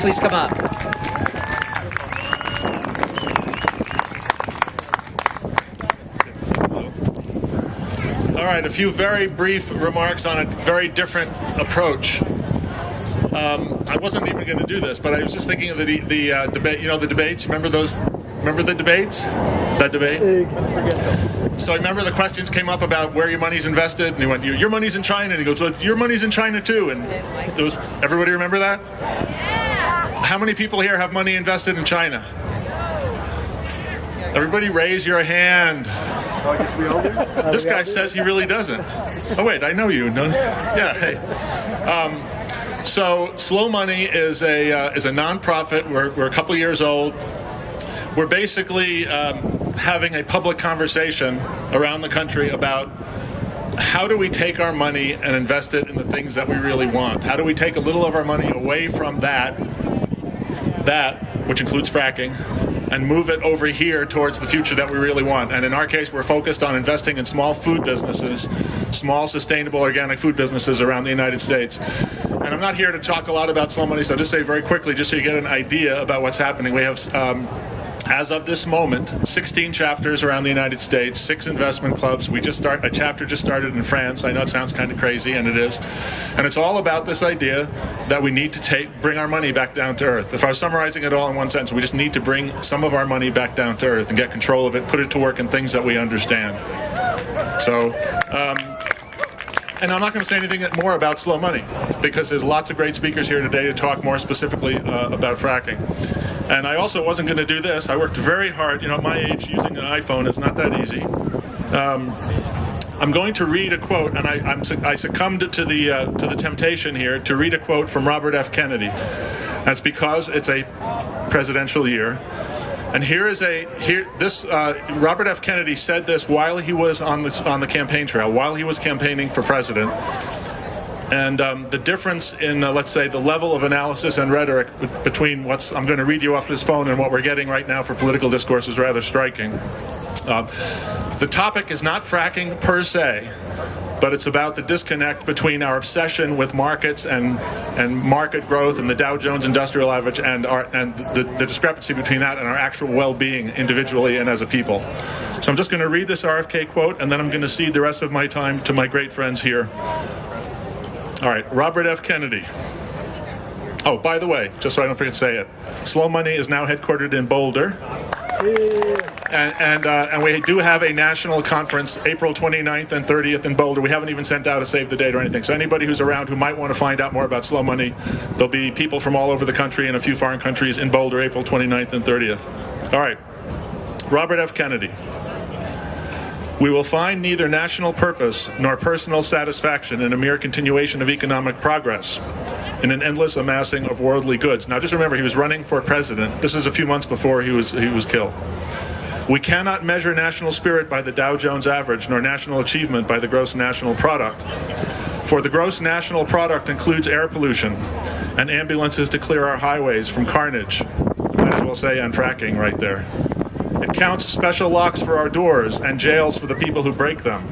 please come up. All right, a few very brief remarks on a very different approach. I wasn't even going to do this, but I was just thinking of the debate. You know, the debates. Remember those? Remember the debates? That debate. So I remember the questions came up about where your money's invested, and he went, "Your money's in China," and he goes, "Well, your money's in China too." And everybody remember that? How many people here have money invested in China? Everybody, raise your hand. This guy says he really doesn't. Oh wait, I know you. No, yeah. Hey. So Slow Money is a nonprofit. We're a couple years old. We're basically having a public conversation around the country about how do we take our money and invest it in the things that we really want? How do we take a little of our money away from that, which includes fracking, and move it over here towards the future that we really want? And in our case, we're focused on investing in small food businesses, small sustainable organic food businesses around the United States. And I'm not here to talk a lot about Slow Money, so I'll just say very quickly, just so you get an idea about what's happening. We have, as of this moment, 16 chapters around the United States, 6 investment clubs. A chapter just started in France. I know it sounds kind of crazy, and it is. And it's all about this idea that we need to bring our money back down to earth. If I was summarizing it all in one sentence, we just need to bring some of our money back down to earth and get control of it, put it to work in things that we understand. So, and I'm not going to say anything more about Slow Money, because there's lots of great speakers here today to talk more specifically about fracking. And I also wasn't going to do this. I worked very hard. You know, at my age, using an iPhone is not that easy. I'm going to read a quote, and I succumbed to the temptation here to read a quote from Robert F. Kennedy. That's because it's a presidential year. And Robert F. Kennedy said this while he was on the campaign trail, while he was campaigning for president. And the difference in, let's say, the level of analysis and rhetoric between I'm going to read you off this phone and what we're getting right now for political discourse is rather striking. The topic is not fracking per se, but it's about the disconnect between our obsession with markets and market growth and the Dow Jones Industrial Average and the discrepancy between that and our actual well-being individually and as a people. So I'm just going to read this RFK quote, and then I'm going to cede the rest of my time to my great friends here. All right, Robert F. Kennedy. Oh, by the way, just so I don't forget to say it, Slow Money is now headquartered in Boulder. And we do have a national conference April 29th and 30th in Boulder. We haven't even sent out a save the date or anything. So anybody who's around who might want to find out more about Slow Money, there'll be people from all over the country and a few foreign countries in Boulder April 29th and 30th. All right, Robert F. Kennedy. We will find neither national purpose nor personal satisfaction in a mere continuation of economic progress, in an endless amassing of worldly goods. Now just remember, he was running for president. This is a few months before he was killed. We cannot measure national spirit by the Dow Jones average, nor national achievement by the gross national product. For the gross national product includes air pollution and ambulances to clear our highways from carnage. I might as well say, and fracking right there. It counts special locks for our doors and jails for the people who break them.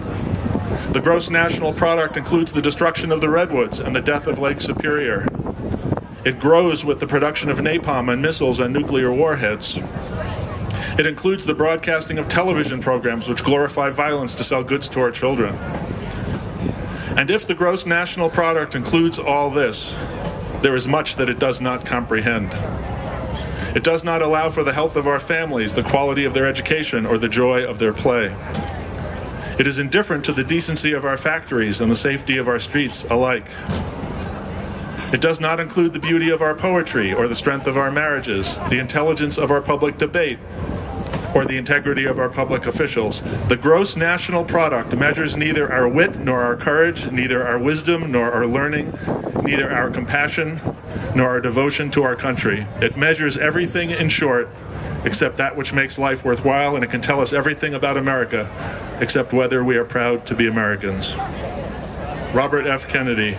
The gross national product includes the destruction of the redwoods and the death of Lake Superior. It grows with the production of napalm and missiles and nuclear warheads. It includes the broadcasting of television programs which glorify violence to sell goods to our children. And if the gross national product includes all this, there is much that it does not comprehend. It does not allow for the health of our families, the quality of their education, or the joy of their play. It is indifferent to the decency of our factories and the safety of our streets alike. It does not include the beauty of our poetry, or the strength of our marriages, the intelligence of our public debate, or the integrity of our public officials. The gross national product measures neither our wit nor our courage, neither our wisdom nor our learning, neither our compassion nor our devotion to our country. It measures everything, in short, except that which makes life worthwhile, and it can tell us everything about America, except whether we are proud to be Americans. Robert F. Kennedy,